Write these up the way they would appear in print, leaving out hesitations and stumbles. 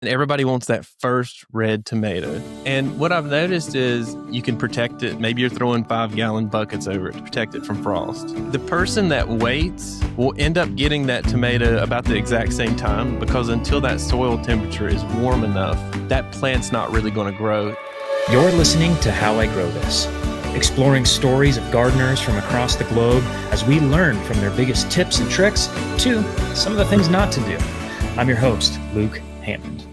And everybody wants that first red tomato. And what I've noticed is you can protect it. Maybe you're throwing 5-gallon buckets over it to protect it from frost. The person that waits will end up getting that tomato about the exact same time, because until that soil temperature is warm enough, that plant's not really going to grow. You're listening to How I Grow This, exploring stories of gardeners from across the globe as we learn from their biggest tips and tricks to some of the things not to do. I'm your host, Luke Hammond.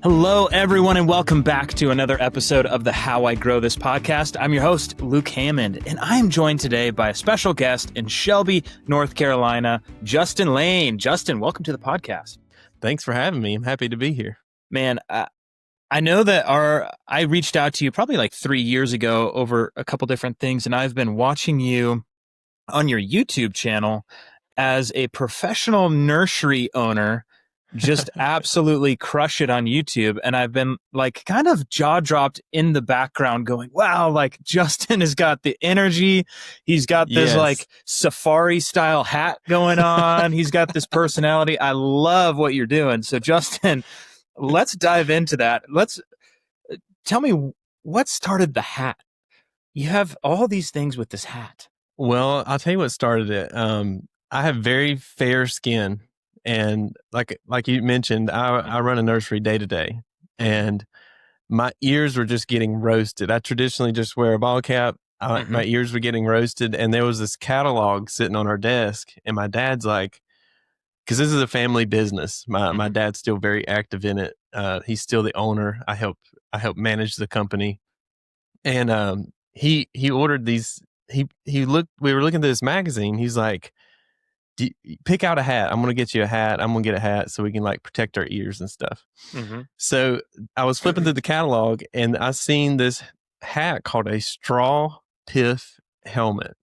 Hello, everyone, and welcome back to another episode of the How I Grow This podcast. I'm your host, Luke Hammond, and I'm joined today by a special guest in Shelby, North Carolina, Justin Lane. Justin, welcome to the podcast. Thanks for having me. I'm happy to be here. Man, I know that I reached out to you probably like 3 years ago over a couple different things, and I've been watching you on your YouTube channel as a professional nursery owner. Just absolutely crush it on YouTube. And I've been like kind of jaw dropped in the background going, wow, like Justin has got the energy. He's got this like safari style hat going on. He's got this personality. I love what you're doing. So Justin, let's dive into that. Tell me what started the hat. You have all these things with this hat. Well, I'll tell you what started it. I have very fair skin. And like you mentioned, I run a nursery day to day, and my ears were just getting roasted. I traditionally just wear a ball cap. My ears were getting roasted, and there was this catalog sitting on our desk, and my dad's like, because this is a family business. My dad's still very active in it. He's still the owner. I help manage the company, and he ordered these. We were looking at this magazine. He's like, pick out a hat. I'm going to get you a hat. I'm going to get a hat so we can like protect our ears and stuff. So I was flipping through the catalog, and I seen this hat called a straw pith helmet.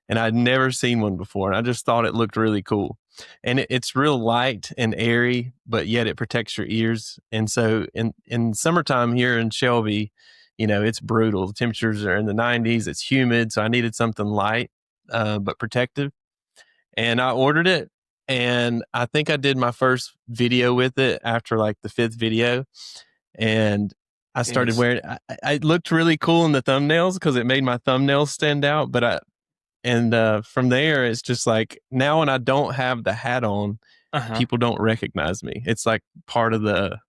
And I'd never seen one before. And I just thought it looked really cool. And it's real light and airy, but yet it protects your ears. And so in summertime here in Shelby, you know, it's brutal. The temperatures are in the 90s. It's humid. So I needed something light, but protective. And I ordered it, and I think I did my first video with it after like the 5th video. And I started wearing it. I looked really cool in the thumbnails because it made my thumbnails stand out. But from there, it's just like now when I don't have the hat on, people don't recognize me. It's like part of the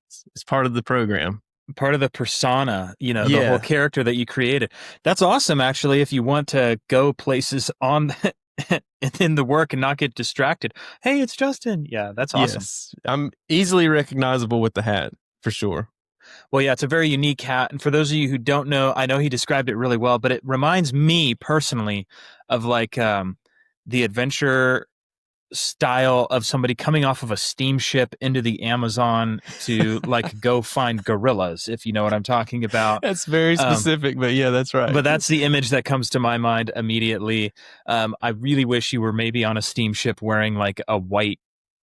program. Part of the persona, you know, the whole character that you created. That's awesome, actually, if you want to go places on in the work and not get distracted. Hey, it's Justin. Yeah, that's awesome. Yes, I'm easily recognizable with the hat for sure. Well, yeah, it's a very unique hat. And for those of you who don't know, I know he described it really well, but it reminds me personally of like the adventure style of somebody coming off of a steamship into the Amazon to like go find gorillas, if you know what I'm talking about. That's very specific, but yeah, that's right. But that's the image that comes to my mind immediately. I really wish you were maybe on a steamship wearing like a white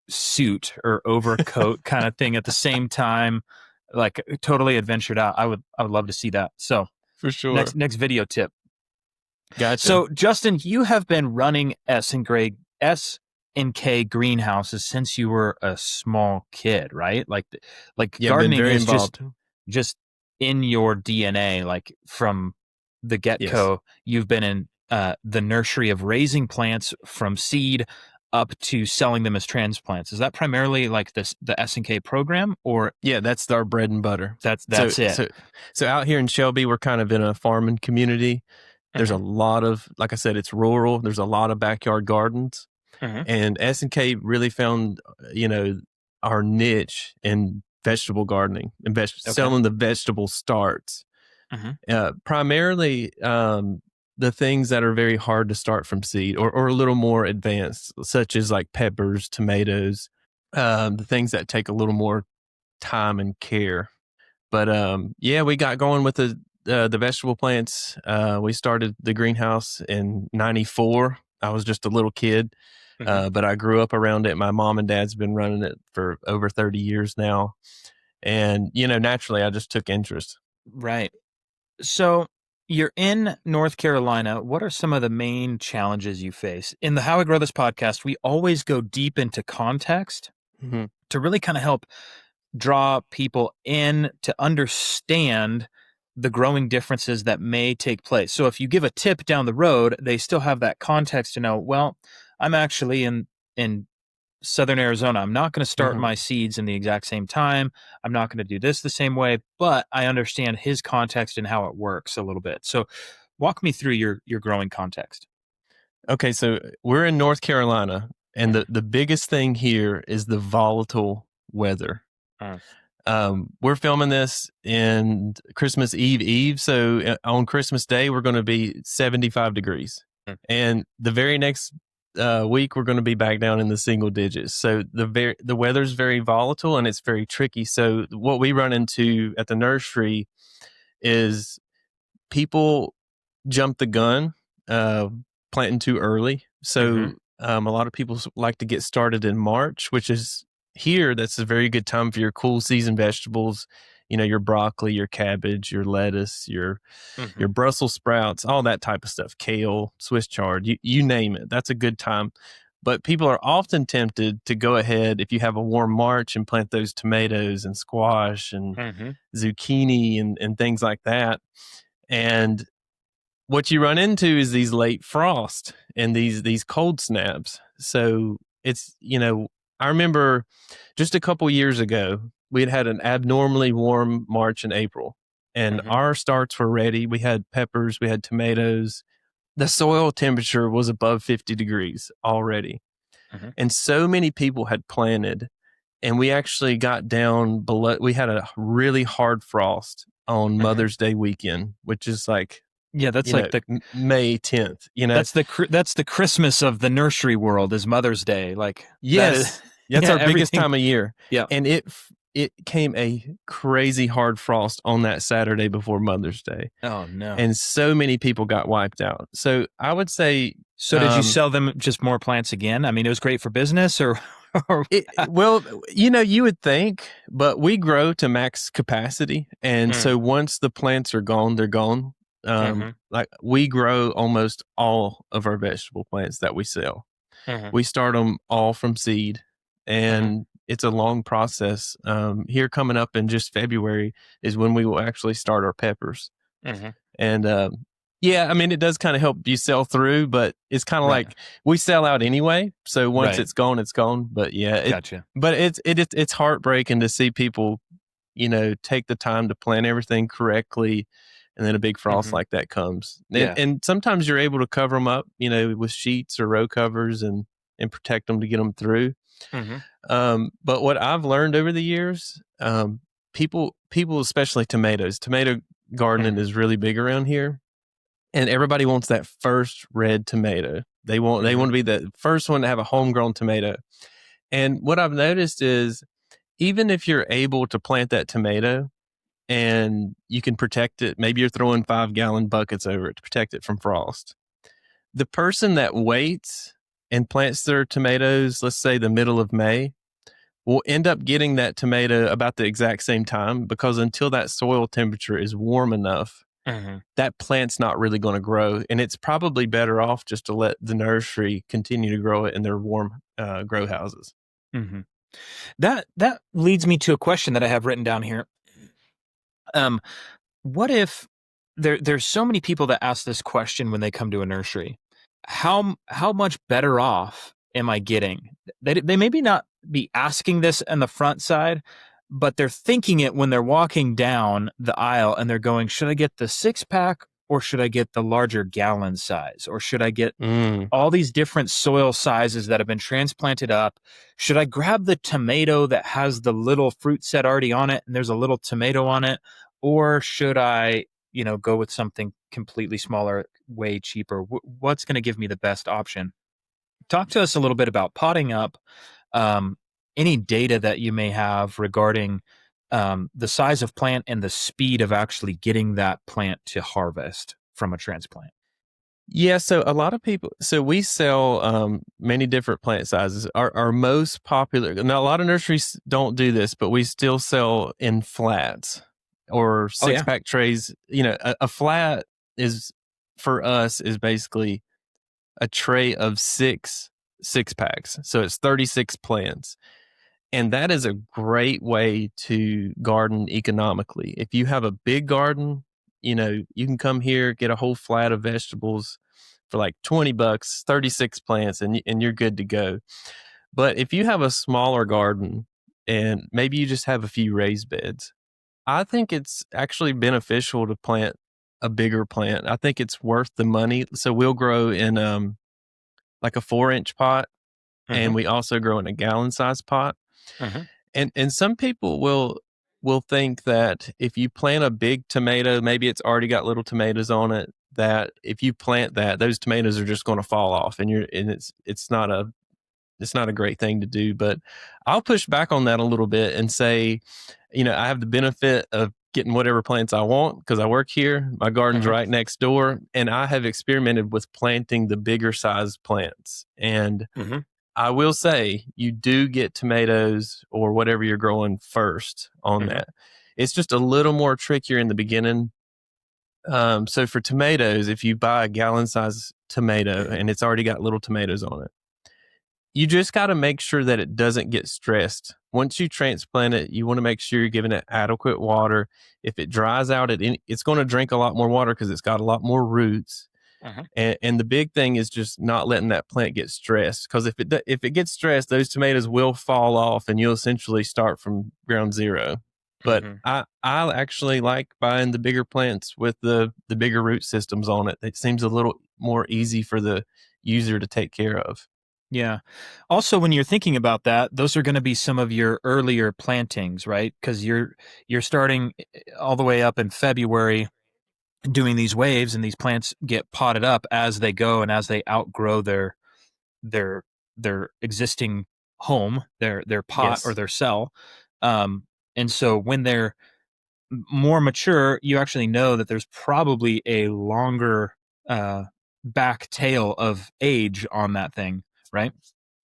suit or overcoat kind of thing at the same time, like totally adventured out. I would love to see that. So for sure. Next video tip. Gotcha. So Justin, you have been running S&K greenhouses since you were a small kid, right? Like gardening is just in your DNA. Like from the get-go, you've been in the nursery of raising plants from seed up to selling them as transplants. Is that primarily like the S&K program, or? Yeah, that's our bread and butter. That's it. So out here in Shelby, we're kind of in a farming community. There's a lot of, like I said, it's rural. There's a lot of backyard gardens. And S&K really found, you know, our niche in vegetable gardening and selling the vegetable starts. Primarily the things that are very hard to start from seed or a little more advanced, such as like peppers, tomatoes, the things that take a little more time and care. But we got going with the vegetable plants. We started the greenhouse in '94. I was just a little kid. But I grew up around it. My mom and dad's been running it for over 30 years now. And, you know, naturally, I just took interest. Right. So you're in North Carolina. What are some of the main challenges you face? In the How I Grow This podcast, we always go deep into context to really kind of help draw people in to understand the growing differences that may take place. So if you give a tip down the road, they still have that context to know, well, I'm actually in Southern Arizona. I'm not going to start Mhm. my seeds in the exact same time. I'm not going to do this the same way, but I understand his context and how it works a little bit. So walk me through your growing context. Okay, so we're in North Carolina, and Mm, the biggest thing here is the volatile weather. mm, We're filming this in Christmas Eve. So on Christmas Day, we're going to be 75 degrees. mm, And the very next week, we're going to be back down in the single digits. So the weather's very volatile and it's very tricky. So what we run into at the nursery is people jump the gun, planting too early. mhm, So a lot of people like to get started in March, which is here. That's a very good time for your cool season vegetables. You know, your broccoli, your cabbage, your lettuce, your mhm, Brussels sprouts, all that type of stuff, kale, Swiss chard, you name it. That's a good time. But people are often tempted to go ahead if you have a warm March and plant those tomatoes and squash and mhm, zucchini and things like that. And what you run into is these late frost and these cold snaps. So it's, I remember just a couple years ago, we had an abnormally warm March and April, and mhm, our starts were ready. We had peppers, we had tomatoes. The soil temperature was above 50 degrees already. mhm, And so many people had planted, and we actually got down below. We had a really hard frost on mhm. Mother's Day weekend, which is like, Yeah, that's like the May 10th, that's the Christmas of the nursery world is Mother's Day. Like that is Yes, that's yeah, our biggest everything. time of year, Yeah. and it came a crazy hard frost on that Saturday before Mother's Day, Oh no. and so many people got wiped out. So I would say, So did you sell them just more plants again? I mean, it was great for business or well, you would think, but we grow to max capacity, and Mm, so once the plants are gone, they're gone. mhm, Like we grow almost all of our vegetable plants that we sell. mhm, We start them all from seed, mhm, and it's a long process. Here coming up in just February is when we will actually start our peppers. mhm. And yeah, I mean, it does kind of help you sell through, but it's kind of Right. like we sell out anyway. So once Right. it's gone, it's gone. But yeah, Gotcha. it's heartbreaking to see people, take the time to plan everything correctly, and then a big frost Mhm. like that comes. And, Yeah. and sometimes you're able to cover them up, with sheets or row covers and protect them to get them through. Mhm, But what I've learned over the years, people, especially tomato gardening mhm, is really big around here, and everybody wants that first red tomato. They want mhm, to be the first one to have a homegrown tomato. And what I've noticed is even if you're able to plant that tomato and you can protect it, maybe you're throwing 5-gallon buckets over it to protect it from frost. The person that waits and plants their tomatoes, let's say the middle of May, will end up getting that tomato about the exact same time, because until that soil temperature is warm enough, mhm, that plant's not really going to grow. And it's probably better off just to let the nursery continue to grow it in their warm grow houses. mhm. That leads me to a question that I have written down here. Um, what if there's so many people that ask this question when they come to a nursery? How much better off am I getting? They maybe not be asking this on the front side, but they're thinking it when they're walking down the aisle and they're going, should I get the 6 pack or should I get the larger gallon size? Or should I get Mm. all these different soil sizes that have been transplanted up? Should I grab the tomato that has the little fruit set already on it and there's a little tomato on it? Or should I, go with something completely smaller, way cheaper? What's going to give me the best option? Talk to us a little bit about potting up, um, any data that you may have regarding the size of plant and the speed of actually getting that plant to harvest from a transplant. Yeah, so a lot of people, so we sell many different plant sizes. Our most popular, now a lot of nurseries don't do this, but we still sell in flats or Oh, six yeah. pack trays. A flat is for us is basically a tray of six packs. So it's 36 plants. And that is a great way to garden economically. If you have a big garden, you can come here, get a whole flat of vegetables for like $20, 36 plants, and you're good to go. But if you have a smaller garden and maybe you just have a few raised beds, I think it's actually beneficial to plant a bigger plant. I think it's worth the money. So we'll grow in like a 4-inch pot, Mm-hmm. and we also grow in a gallon size pot. Mm-hmm. And some people will think that if you plant a big tomato, maybe it's already got little tomatoes on it, that if you plant that, those tomatoes are just going to fall off, and it's not a great thing to do. But I'll push back on that a little bit and say, I have the benefit of getting whatever plants I want because I work here. My garden's Mm-hmm. right next door, and I have experimented with planting the bigger size plants. And Mm-hmm. I will say you do get tomatoes or whatever you're growing first on Mm-hmm. that. It's just a little more trickier in the beginning. So for tomatoes, if you buy a gallon size tomato Mm-hmm. and it's already got little tomatoes on it, you just got to make sure that it doesn't get stressed. Once you transplant it, you want to make sure you're giving it adequate water. If it dries out, it's going to drink a lot more water because it's got a lot more roots. Mm-hmm. And the big thing is just not letting that plant get stressed, because if it gets stressed, those tomatoes will fall off and you'll essentially start from ground zero. But Mm-hmm. I actually like buying the bigger plants with the bigger root systems on it. It seems a little more easy for the user to take care of. Yeah. Also, when you're thinking about that, those are going to be some of your earlier plantings, right? Because you're starting all the way up in February doing these waves, and these plants get potted up as they go and as they outgrow their their existing home, their pot or Yes. their cell. Um, and so when they're more mature, you actually know that there's probably a longer uh, back tail of age on that thing, right?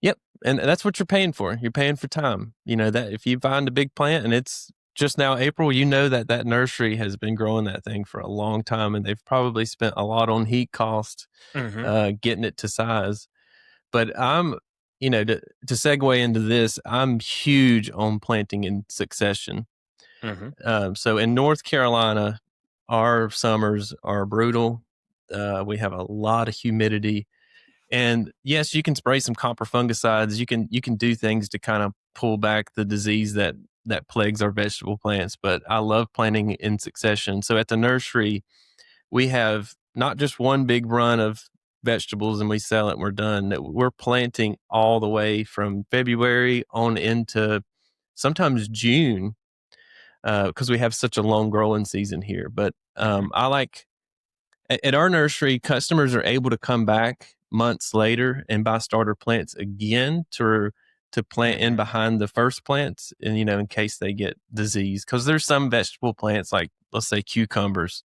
Yep. And that's what you're paying for. You're paying for time. That if you find a big plant and it's just now April, that nursery has been growing that thing for a long time, and they've probably spent a lot on heat cost Mm-hmm. getting it to size. But to segue into this, I'm huge on planting in succession. Mm-hmm. So in North Carolina, our summers are brutal. We have a lot of humidity, and yes, you can spray some copper fungicides. You can do things to kind of pull back the disease that plagues our vegetable plants. But I love planting in succession. So at the nursery, we have not just one big run of vegetables and we sell it and we're done. That we're planting all the way from February on into sometimes June, because we have such a long growing season here. But Mm-hmm. I like at our nursery, customers are able to come back months later and buy starter plants again to plant in Mm-hmm. behind the first plants, and in case they get disease, because there's some vegetable plants like, let's say, cucumbers.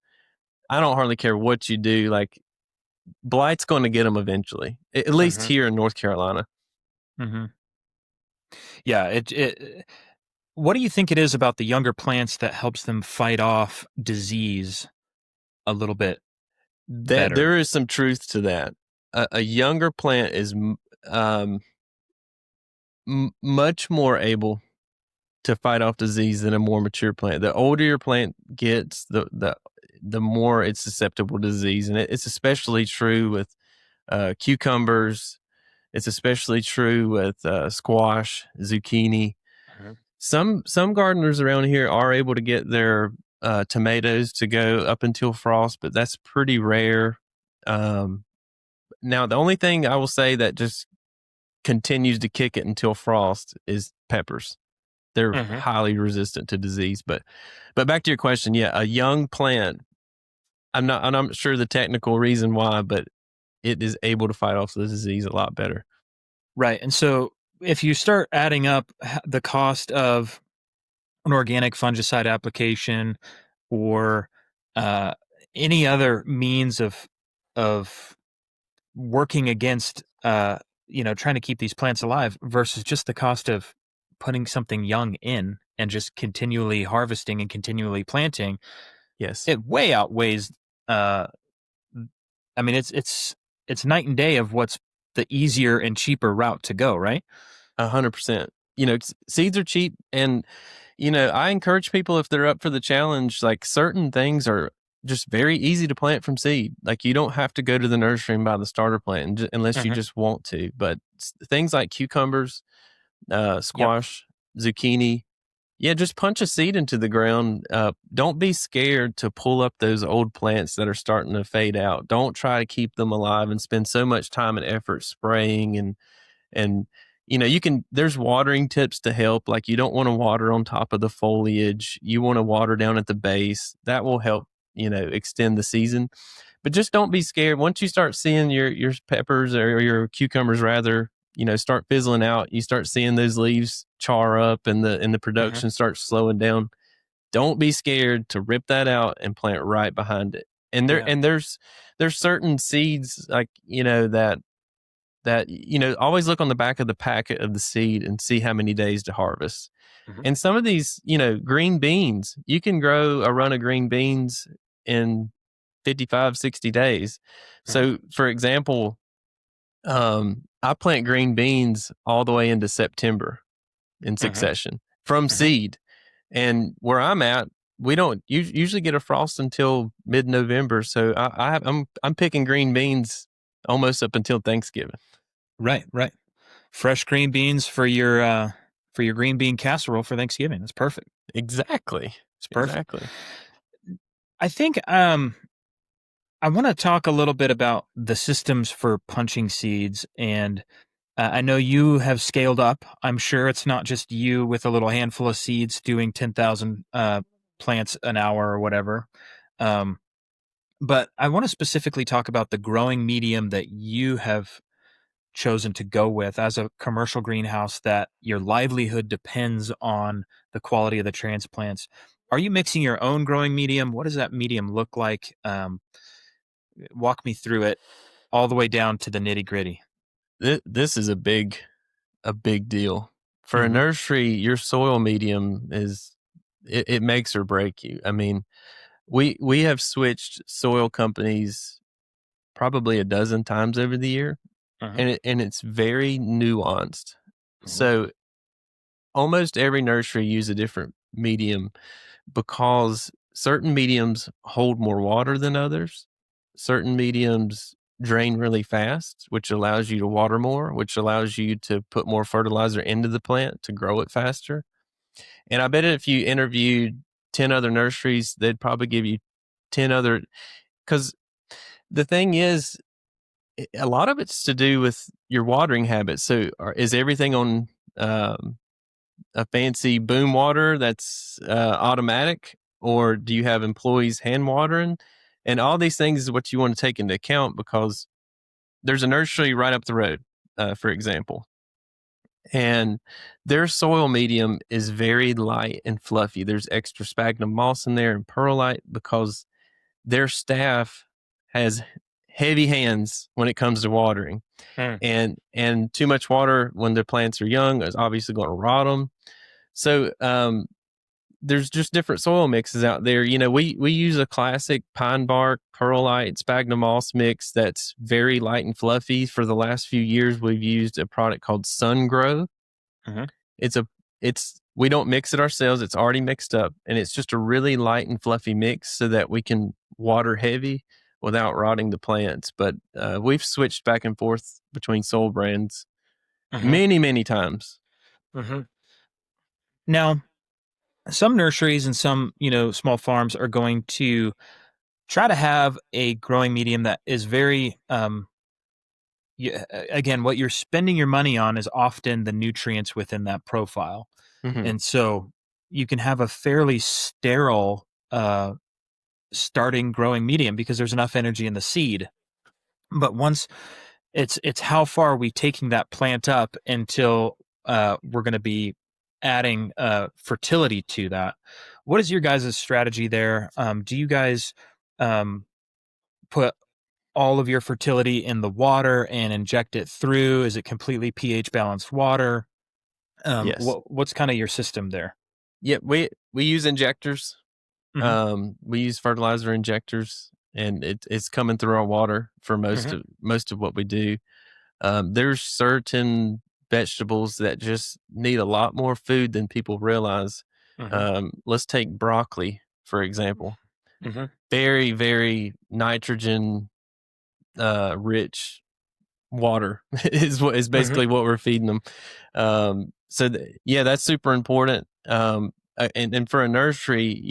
I don't hardly care what you do, like blight's going to get them eventually, at least Mm-hmm. here in North Carolina. Mm-hmm. Yeah. It. What do you think it is about the younger plants that helps them fight off disease a little bit That better? there is some truth to that. A younger plant is um, much more able to fight off disease than a more mature plant. The older your plant gets, the more it's susceptible to disease, and it's especially true with cucumbers. It's especially true with squash, zucchini. Mm-hmm. Some gardeners around here are able to get their tomatoes to go up until frost, but that's pretty rare. Um, Now, the only thing I will say that just continues to kick it until frost is peppers. They're Mm-hmm. highly resistant to disease. But back to your question, yeah, a young plant. I'm not sure the technical reason why, but it is able to fight off the disease a lot better. Right. And so if you start adding up the cost of an organic fungicide application or uh, any other means of working against trying to keep these plants alive versus just the cost of putting something young in and just continually harvesting and continually planting, Yes, it way outweighs uh I mean it's night and day of what's the easier and cheaper route to go, right? 100%. seeds are cheap, and I encourage people, if they're up for the challenge, like certain things are just very easy to plant from seed. Like you don't have to go to the nursery and buy the starter plant unless you Mm-hmm. just want to. But things like cucumbers, Yep. squash, zucchini, yeah, just punch a seed into the ground. Don't be scared to pull up those old plants that are starting to fade out. Don't try to keep them alive and spend so much time and effort spraying and there's watering tips to help. Like you don't want to water on top of the foliage. You want to water down at the base. That will help, extend the season. But just don't be scared. Once you start seeing your peppers or your cucumbers rather, start fizzling out, you start seeing those leaves char up and the Mm-hmm. production starts slowing down. Don't be scared to rip that out and plant right behind it. And there Yeah. and there's certain seeds, like, that always look on the back of the packet of the seed and see how many days to harvest. Mm-hmm. And some of these, green beans, you can grow a run of green beans in 55, 60 days. Mm-hmm. So for example, I plant green beans all the way into September in Mm-hmm. succession from Mm-hmm. seed. And where I'm at, we don't usually get a frost until mid-November. So I'm picking green beans almost up until Thanksgiving. Right. Right. Fresh green beans for your green bean casserole for Thanksgiving. That's perfect. Exactly. It's perfect. Exactly. I think I want to talk a little bit about the systems for punching seeds. And I know you have scaled up. I'm sure it's not just you with a little handful of seeds doing 10,000 plants an hour or whatever. Um, but I want to specifically talk about the growing medium that you have chosen to go with as a commercial greenhouse, that your livelihood depends on the quality of the transplants. Are you mixing your own growing medium? What does that medium look like? Walk me through it all the way down to the nitty gritty. This is a big deal. For a Mm-hmm. nursery, your soil medium it makes or break you. I mean, we have switched soil companies probably a dozen times over the year, Mm-hmm. and it's very nuanced. Mm-hmm. So almost every nursery use a different medium because certain mediums hold more water than others. Certain mediums drain really fast, which allows you to water more, which allows you to put more fertilizer into the plant to grow it faster. And I bet if you interviewed 10 other nurseries, they'd probably give you 10 other, because the thing is, a lot of it's to do with your watering habits. So is everything on a fancy boom water that's automatic, or do you have employees hand watering? And all these things is what you want to take into account, because there's a nursery right up the road, for example, and their soil medium is very light and fluffy. There's extra sphagnum moss in there and perlite because their staff has heavy hands when it comes to watering, Mm. and too much water when the plants are young is obviously going to rot them. So there's just different soil mixes out there. We use a classic pine bark, perlite, sphagnum moss mix that's very light and fluffy. For the last few years, we've used a product called Sun Grow. Mm-hmm. It's we don't mix it ourselves. It's already mixed up, and it's just a really light and fluffy mix so that we can water heavy without rotting the plants. But we've switched back and forth between soil brands Mm-hmm. many, many times. Mm-hmm. Now, some nurseries and some, small farms are going to try to have a growing medium that is very, again, what you're spending your money on is often the nutrients within that profile. Mm-hmm. And so you can have a fairly sterile starting growing medium because there's enough energy in the seed. But once it's how far are we taking that plant up until we're going to be adding fertility to that. What is your guys' strategy there? Do you guys um, put all of your fertility in the water and inject it through? Is it completely pH balanced water? Yes. What's kind of your system there? Yeah, we use injectors. Hmm. We use fertilizer injectors, and it's coming through our water for Hmm. most of what we do. There's certain vegetables that just need a lot more food than people realize. Mm-hmm. Let's take broccoli, for example. Mm-hmm. Very, very nitrogen rich water is Mm-hmm. basically what we're feeding them. Yeah, that's super important. And for a nursery,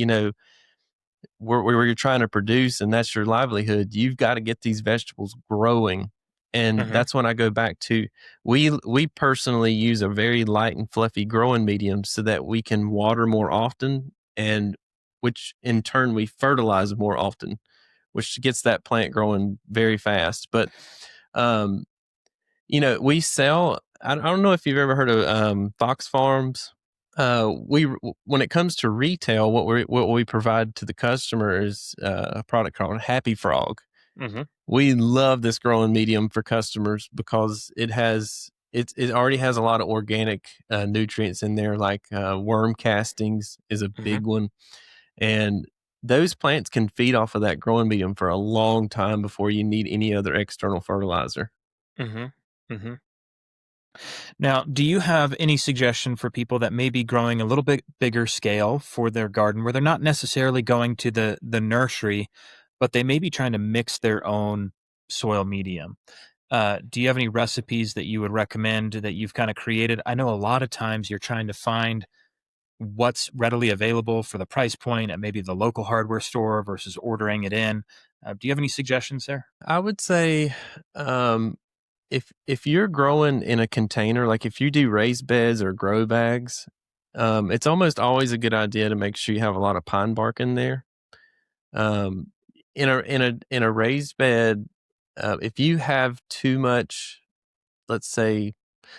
where you're trying to produce and that's your livelihood, you've got to get these vegetables growing. And Mm-hmm. that's when I go back to we personally use a very light and fluffy growing medium so that we can water more often, and which in turn we fertilize more often, which gets that plant growing very fast. But um, we sell. I don't know if you've ever heard of Fox Farms. We When it comes to retail, what we provide to the customer is a product called Happy Frog. Mm-hmm. We love this growing medium for customers because it already has a lot of organic nutrients in there, like worm castings is a Mm-hmm. big one, and those plants can feed off of that growing medium for a long time before you need any other external fertilizer. Mm-hmm. Mm-hmm. Now, do you have any suggestion for people that may be growing a little bit bigger scale for their garden where they're not necessarily going to the nursery, but they may be trying to mix their own soil medium? Do you have any recipes that you would recommend that you've kind of created? I know a lot of times you're trying to find what's readily available for the price point at maybe the local hardware store versus ordering it in. Do you have any suggestions there? I would say, um, if you're growing in a container, like if you do raised beds or grow bags, it's almost always a good idea to make sure you have a lot of pine bark in there. Um, in a raised bed, if you have too much, let's say,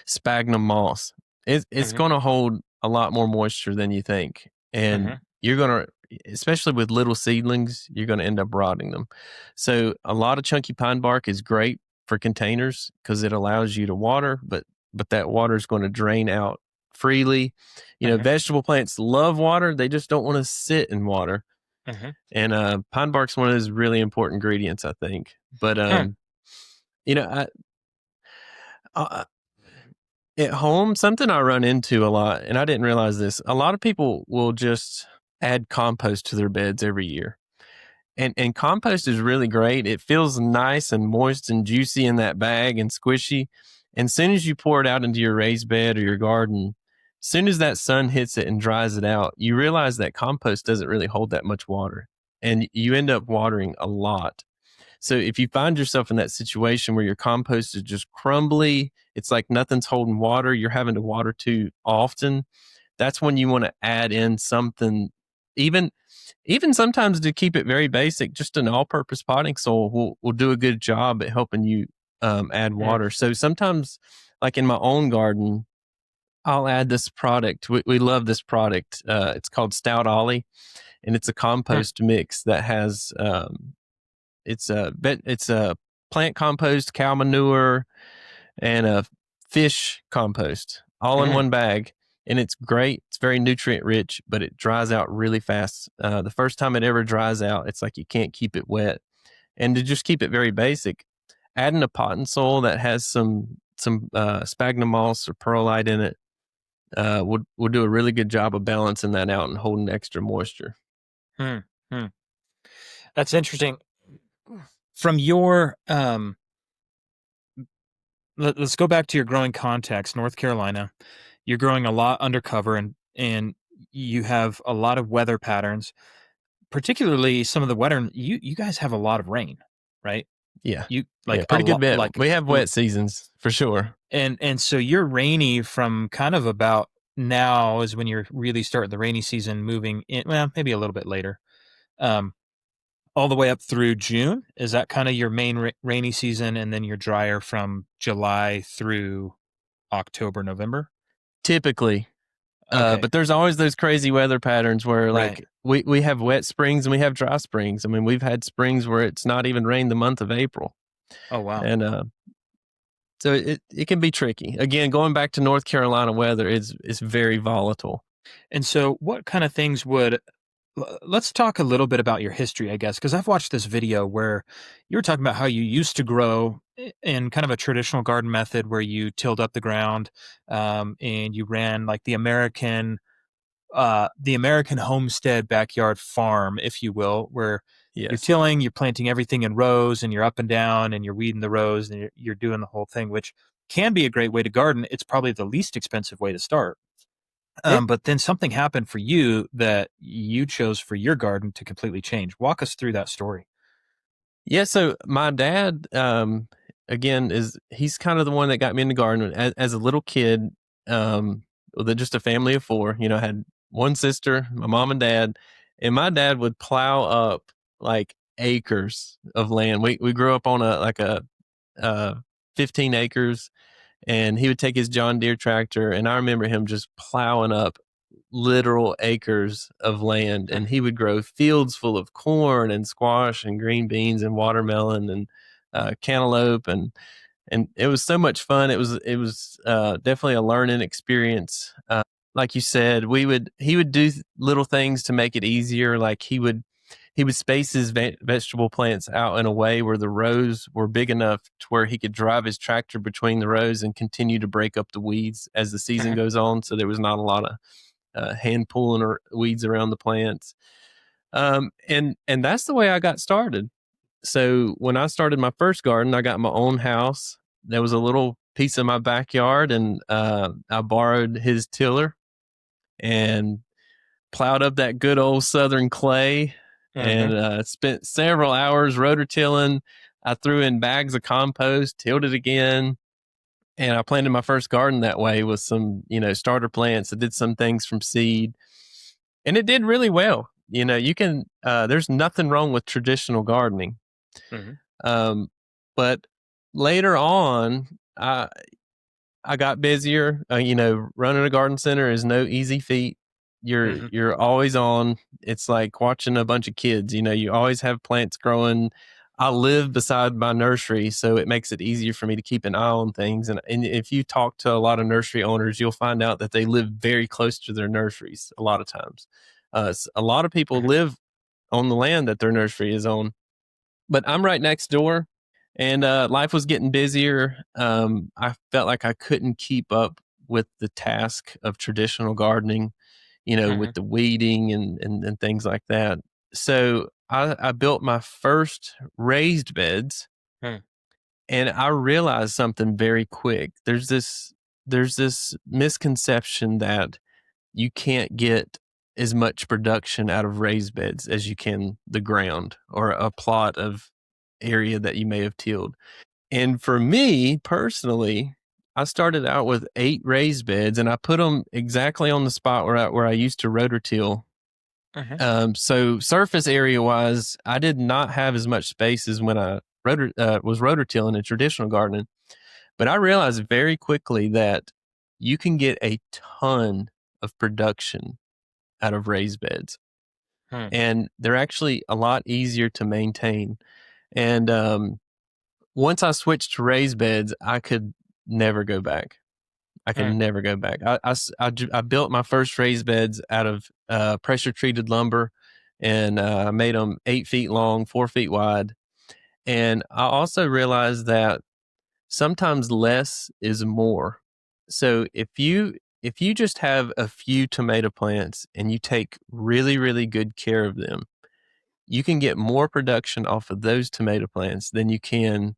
sphagnum moss, it's Mm-hmm. going to hold a lot more moisture than you think, and Mm-hmm. you're going to, especially with little seedlings, you're going to end up rotting them. So a lot of chunky pine bark is great for containers because it allows you to water, but that water is going to drain out freely. Mm-hmm. Vegetable plants love water; they just don't want to sit in water. Mm-hmm. And pine bark's one of those really important ingredients, I think. But Hmm. you know, I at home, something I run into a lot, and I didn't realize this. A lot of people will just add compost to their beds every year. And compost is really great. It feels nice and moist and juicy in that bag and squishy. And as soon as you pour it out into your raised bed or your garden, as soon as that sun hits it and dries it out, you realize that compost doesn't really hold that much water. And you end up watering a lot. So if you find yourself in that situation where your compost is just crumbly, it's like nothing's holding water, you're having to water too often, that's when you want to add in something, even even sometimes to keep it very basic, just an all-purpose potting soil will do a good job at helping you add Hmm. water. So sometimes, like in my own garden, I'll add this product. We love this product. It's called Stout Ollie, and it's a Hmm. compost mix that has it's a plant compost, cow manure, and a fish compost all in Hmm. one bag. And it's great. It's very nutrient rich, but it dries out really fast. The first time it ever dries out, it's like you can't keep it wet. And to just keep it very basic, adding a potting soil that has some sphagnum moss or perlite in it would do a really good job of balancing that out and holding extra moisture. Hmm. Hmm. That's interesting. From your let's go back to your growing context, North Carolina. You're growing a lot undercover and you have a lot of weather patterns, particularly some of the weather. You guys have a lot of rain, right? Yeah, You yeah, like a pretty good lot bit. like We have wet seasons for sure. and so you're rainy from kind of about now is when you're really starting the rainy season moving in, well, maybe a little bit later. Um, all the way up through June. Is that kind of your main rainy season, and then you're drier from July through October, November? Typically, Okay, but there's always those crazy weather patterns where right. like we have wet springs and we have dry springs. I mean, we've had springs where it's not even rained the month of April, Oh, wow. and so it can be tricky. Again, going back to North Carolina weather, it's very volatile. And so, what kind of things would let's talk a little bit about your history, I guess, because I've watched this video where you were talking about how you used to grow in kind of a traditional garden method where you tilled up the ground, and you ran like the American homestead backyard farm, if you will, where you're Yes. tilling, you're planting everything in rows, and you're up and down, and you're weeding the rows, and you're doing the whole thing, which can be a great way to garden. It's probably the least expensive way to start. It, But then something happened for you that you chose for your garden to completely change. Walk us through that story. yeah. So my dad, again, he's kind of the one that got me into gardening as a little kid. With just a family of four, I had one sister, my mom and dad, and my dad would plow up like acres of land. We grew up on a uh 15 acres, and he would take his John Deere tractor, and I remember him just plowing up literal acres of land, and he would grow fields full of corn and squash and green beans and watermelon and cantaloupe, and it was so much fun. It was definitely a learning experience. Like you said, he would do little things to make it easier. Like he would space his vegetable plants out in a way where the rows were big enough to where he could drive his tractor between the rows and continue to break up the weeds as the season goes on. So there was not a lot of hand pulling or weeds around the plants. And that's the way I got started. So when I started my first garden, I got my own house. There was a little piece of my backyard, and I borrowed his tiller and plowed up that good old southern clay, and Mm-hmm. spent several hours rototilling. I threw in bags of compost, tilled it again, and I planted my first garden that way with some, starter plants. I did some things from seed, and it did really well. You can, there's nothing wrong with traditional gardening. Mm-hmm. Um, but later on, I got busier. Running a garden center is no easy feat. You're Mm-hmm. you're always on. It's like watching a bunch of kids. You always have plants growing. I live beside my nursery, so it makes it easier for me to keep an eye on things. And if you talk to a lot of nursery owners, you'll find out that they live very close to their nurseries a lot of times. A lot of people Mm-hmm. live on the land that their nursery is on, but I'm right next door, and life was getting busier. I felt like I couldn't keep up with the task of traditional gardening, Mm-hmm. with the weeding and things like that. So I built my first raised beds, Mm-hmm. and I realized something very quick. There's this misconception that you can't get as much production out of raised beds as you can the ground or a plot of area that you may have tilled. And for me personally, I started out with 8 raised beds, and I put them exactly on the spot where I used to rototill. Mm-hmm. So surface area wise, I did not have as much space as when I was rototilling in traditional gardening. But I realized very quickly that you can get a ton of production out of raised beds, and they're actually a lot easier to maintain. And once I switched to raised beds, I could never go back. I could Mm-hmm. never go back. I built my first raised beds out of pressure treated lumber, and I made them 8 feet long, 4 feet wide. And I also realized that sometimes less is more. So if you just have a few tomato plants and you take really, really good care of them, you can get more production off of those tomato plants than you can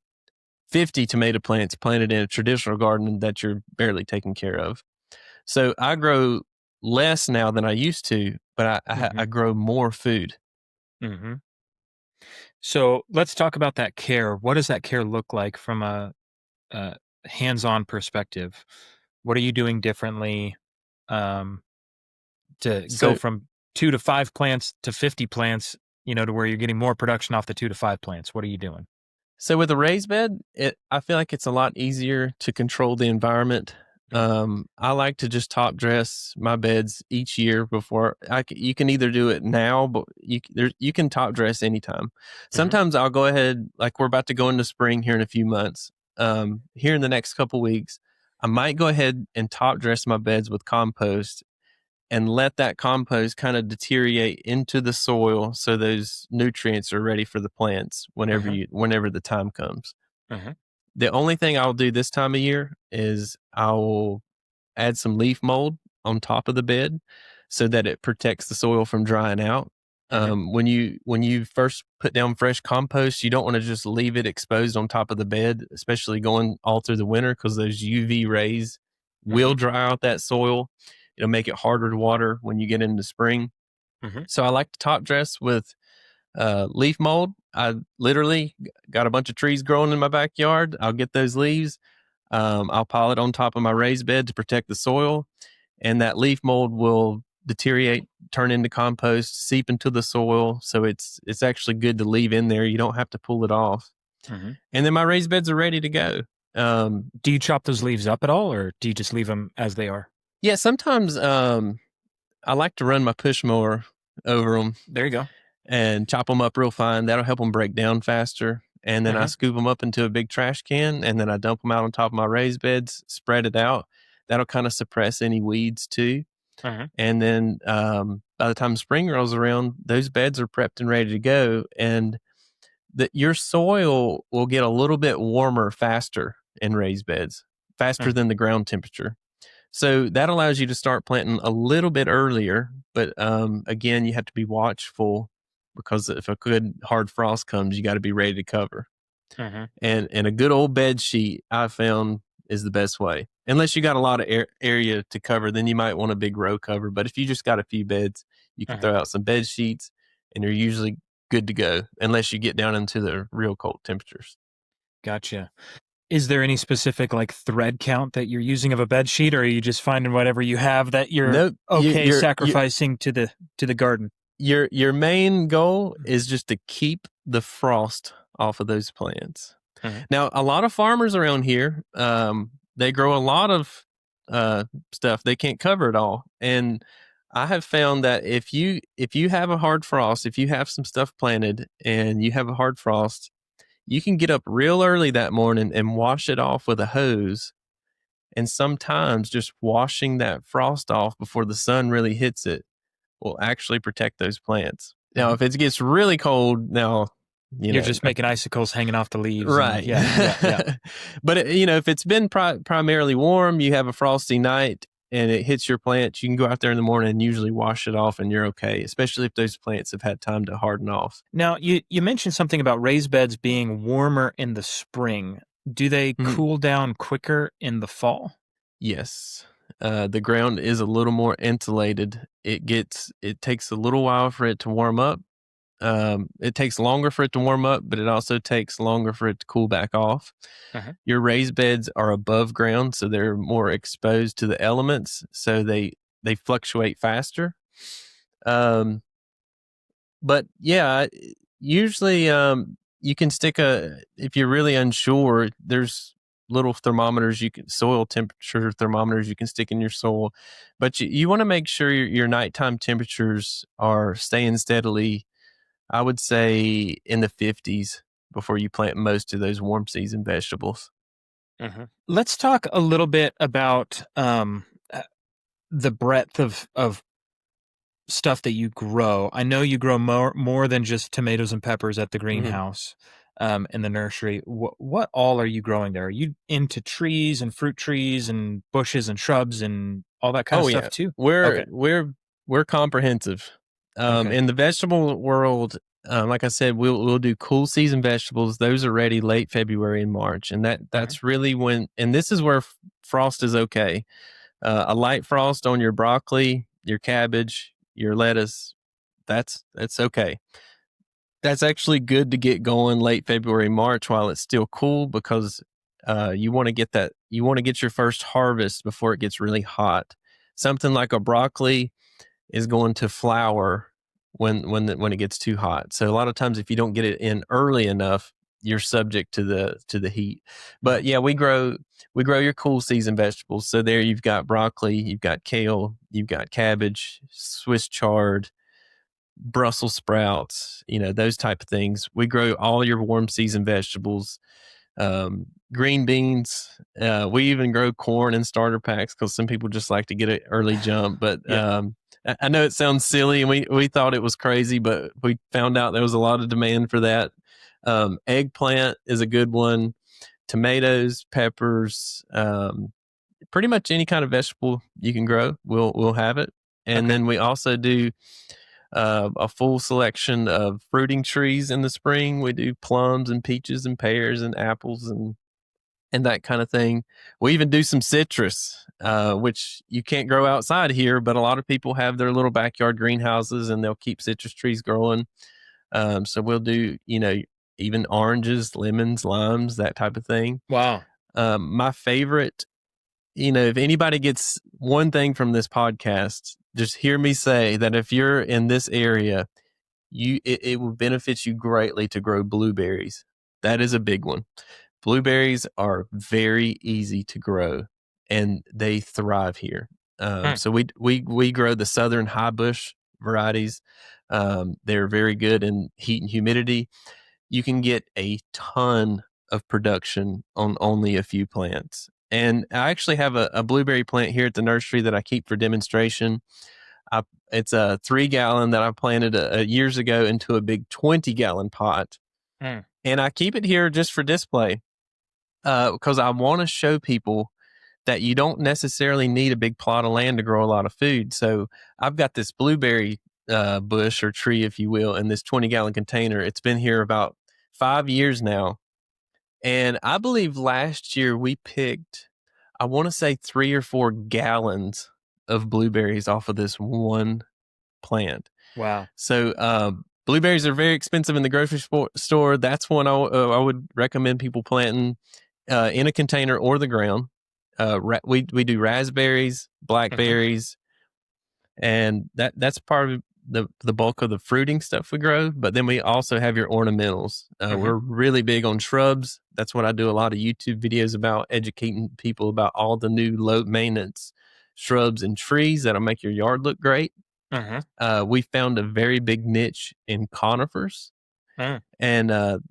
50 tomato plants planted in a traditional garden that you're barely taking care of. So I grow less now than I used to, but I grow more food. Mm-hmm. So let's talk about that care. What does that care look like from a hands-on perspective? What are you doing differently um, to go So from 2 to 5 plants to 50 plants? To where you're getting more production off the 2 to 5 plants. What are you doing? So with a raised bed, I feel like it's a lot easier to control the environment. Mm-hmm. I like to just top dress my beds each year before you can either do it now, but you can top dress anytime. Mm-hmm. Sometimes I'll go ahead, like we're about to go into spring here in a few months. Here in the next couple weeks, I might go ahead and top dress my beds with compost and let that compost kind of deteriorate into the soil so those nutrients are ready for the plants whenever Mm-hmm. whenever the time comes. Mm-hmm. The only thing I'll do this time of year is I will add some leaf mold on top of the bed so that it protects the soil from drying out. Mm-hmm. When you first put down fresh compost, you don't want to just leave it exposed on top of the bed, especially going all through the winter, because those UV rays Mm-hmm. will dry out that soil. It'll make it harder to water when you get into spring. Mm-hmm. So I like to top dress with leaf mold. I literally got a bunch of trees growing in my backyard. I'll get those leaves. I'll pile it on top of my raised bed to protect the soil, and that leaf mold will deteriorate, turn into compost, seep into the soil. So it's actually good to leave in there. You don't have to pull it off. Mm-hmm. And then my raised beds are ready to go. Do you chop those leaves up at all, or do you just leave them as they are? Yeah, sometimes I like to run my push mower over them There you go. and chop them up real fine. That'll help them break down faster. And then I Mm-hmm. scoop them up into a big trash can, and then I dump them out on top of my raised beds, spread it out. That'll kind of suppress any weeds too. Mm-hmm. And then by the time spring rolls around, those beds are prepped and ready to go. And your soil will get a little bit warmer faster in raised beds, faster Mm-hmm. than the ground temperature. So that allows you to start planting a little bit earlier. But again, you have to be watchful, because if a good hard frost comes, you got to be ready to cover. Mm-hmm. And a good old bed sheet, I found, is the best way. Unless you got a lot of area to cover, then you might want a big row cover. But if you just got a few beds, you can Mm-hmm. throw out some bed sheets, and you're usually good to go, unless you get down into the real cold temperatures. Gotcha. Is there any specific like thread count that you're using of a bed sheet, or are you just finding whatever you have that you're Nope, okay sacrificing to the garden? your main goal is just to keep the frost off of those plants. Mhm. Now, a lot of farmers around here, they grow a lot of stuff. They can't cover it all, and I have found that if you have a hard frost, if you have some stuff planted and you have a hard frost, you can get up real early that morning and wash it off with a hose. And sometimes just washing that frost off before the sun really hits it will actually protect those plants. Now, Mhm. if it gets really cold, now, You're just making icicles hanging off the leaves. And right. yeah. But, if it's been primarily warm, you have a frosty night and it hits your plants, you can go out there in the morning and usually wash it off and you're okay, especially if those plants have had time to harden off. Now, you mentioned something about raised beds being warmer in the spring. Do they Mhm. cool down quicker in the fall? Yes. The ground is a little more insulated. It takes a little while for it to warm up. It takes longer for it to warm up, but it also takes longer for it to cool back off. Uh-huh. Your raised beds are above ground, so they're more exposed to the elements, so they fluctuate faster. But yeah, usually you can stick if you're really unsure, there's little thermometers, soil temperature thermometers you can stick in your soil, but you want to make sure your nighttime temperatures are staying steadily, I would say in the 50s, before you plant most of those warm season vegetables. Let's talk a little bit about the breadth of stuff that you grow. I know you grow more than just tomatoes and peppers at the Mhm. greenhouse, in the nursery. What all are you growing there? Are you into trees and fruit trees and bushes and shrubs and all that kind of Oh stuff yeah, too? we're Okay. we're we're comprehensive. Okay. In the vegetable world, like I said, we'll do cool season vegetables. Those are ready late February and March, and Mhm. that's really when. And this is where frost is okay. A light frost on your broccoli, your cabbage, your lettuce. That's okay. That's actually good to get going late February, March while it's still cool, because you want to get your first harvest before it gets really hot. Something like a broccoli is going to flower when it gets too hot. So a lot of times, if you don't get it in early enough, you're subject to the heat. But Mhm. yeah, we grow your cool season vegetables. So there you've got broccoli, you've got kale, you've got cabbage, Swiss chard, Brussels sprouts, those type of things. We grow all your warm season vegetables, green beans. We even grow corn in starter packs because some people just like to get an early jump. But Yeah. I know it sounds silly, and we thought it was crazy, but we found out there was a lot of demand for that. Eggplant is a good one. tomatoes, peppers, pretty much any kind of vegetable you can grow, we'll have it. And Okay. then we also do a full selection of fruiting trees in the spring. We do plums and peaches and pears and apples and that kind of thing. We even do some citrus, which you can't grow outside here, but a lot of people have their little backyard greenhouses and they'll keep citrus trees growing. So we'll do, even oranges, lemons, limes, that type of thing. Wow. My favorite, if anybody gets one thing from this podcast, just hear me say that if you're in this area, it will benefit you greatly to grow blueberries. That is a big one. Blueberries are very easy to grow, and they thrive here. Hmm. So we grow the southern high bush varieties. They're very good in heat and humidity. You can get a ton of production on only a few plants. And I actually have a blueberry plant here at the nursery that I keep for demonstration. It's a 3-gallon that I planted years ago into a big 20-gallon pot. Hmm. And I keep it here just for display because I want to show people that you don't necessarily need a big plot of land to grow a lot of food. So I've got this blueberry bush or tree, if you will, in this 20-gallon container. It's been here about 5 years now. And I believe last year we picked, I want to say 3 or 4 gallons of blueberries off of this one plant. Wow. So blueberries are very expensive in the grocery store. That's one I would recommend people planting in a container or the ground. We do raspberries, Mm-hmm. blackberries, and that's part of the bulk of the fruiting stuff we grow. But then we also have your ornamentals. Mm-hmm. We're really big on shrubs. That's what I do a lot of YouTube videos about, educating people about all the new low maintenance shrubs and trees that'll make your yard look great. Mm-hmm. We found a very big niche in conifers, Mm. and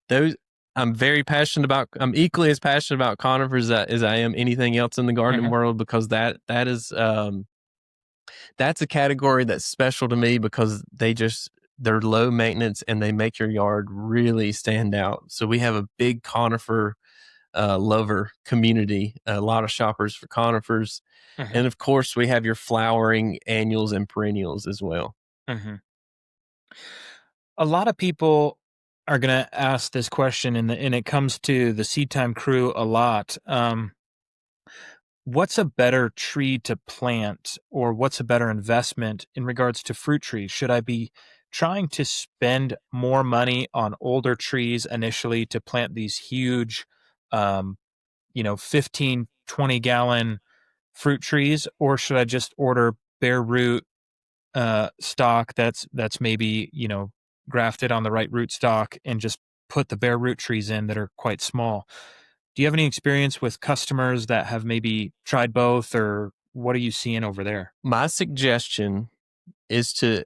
those I'm very passionate about. I'm equally as passionate about conifers as I am anything else in the gardening Mm-hmm. world, because that is that's a category that's special to me because they're low maintenance and they make your yard really stand out. So we have a big conifer lover community, a lot of shoppers for conifers. Mm-hmm. And of course, we have your flowering annuals and perennials as well. Mm-hmm. A lot of people are going to ask this question, and it comes to the Seed Time crew a lot. What's a better tree to plant, or what's a better investment in regards to fruit trees? Should I be trying to spend more money on older trees initially to plant these huge, um, 15, 20-gallon fruit trees, or should I just order bare root stock that's maybe grafted on the right root stock and just put the bare root trees in that are quite small? Do you have any experience with customers that have maybe tried both, or what are you seeing over there? My suggestion is to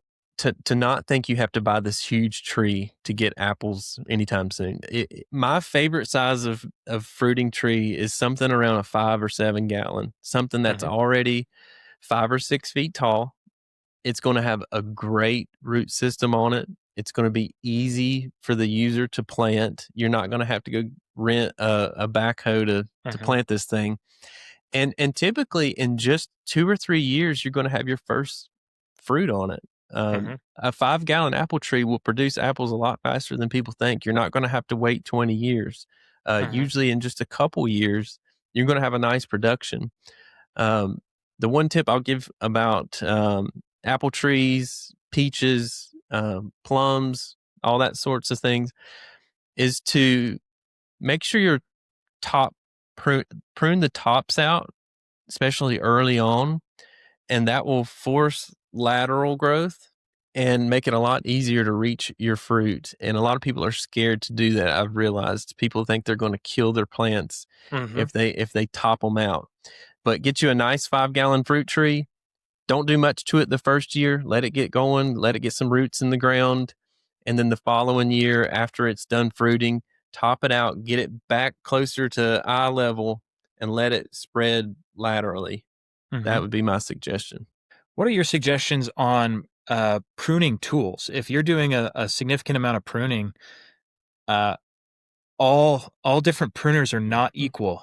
not think you have to buy this huge tree to get apples anytime soon. My favorite size of fruiting tree is something around a 5 or 7 gallon, something that's Hmm. already 5 or 6 feet tall. It's going to have a great root system on it. It's going to be easy for the user to plant. You're not going to have to go rent a backhoe to Hmm. plant this thing. And typically in just 2 or 3 years, you're going to have your first fruit on it. Hmm. A 5 gallon apple tree will produce apples a lot faster than people think. You're not going to have to wait 20 years. Hmm. Usually in just a couple years, you're going to have a nice production. Um, the one tip I'll give about apple trees, peaches, plums, all that sorts of things is to make sure your top prune the tops out, especially early on, and that will force lateral growth and make it a lot easier to reach your fruit. And a lot of people are scared to do that. I've realized people think they're going to kill their plants Hmm. if they top them out. But get you a nice 5 gallon fruit tree. Don't do much to it the first year. Let it get going. Let it get some roots in the ground. And then the following year, after it's done fruiting, top it out, get it back closer to eye level, and let it spread laterally. Hmm. That would be my suggestion. What are your suggestions on pruning tools? If you're doing a significant amount of pruning, uh, all different pruners are not equal.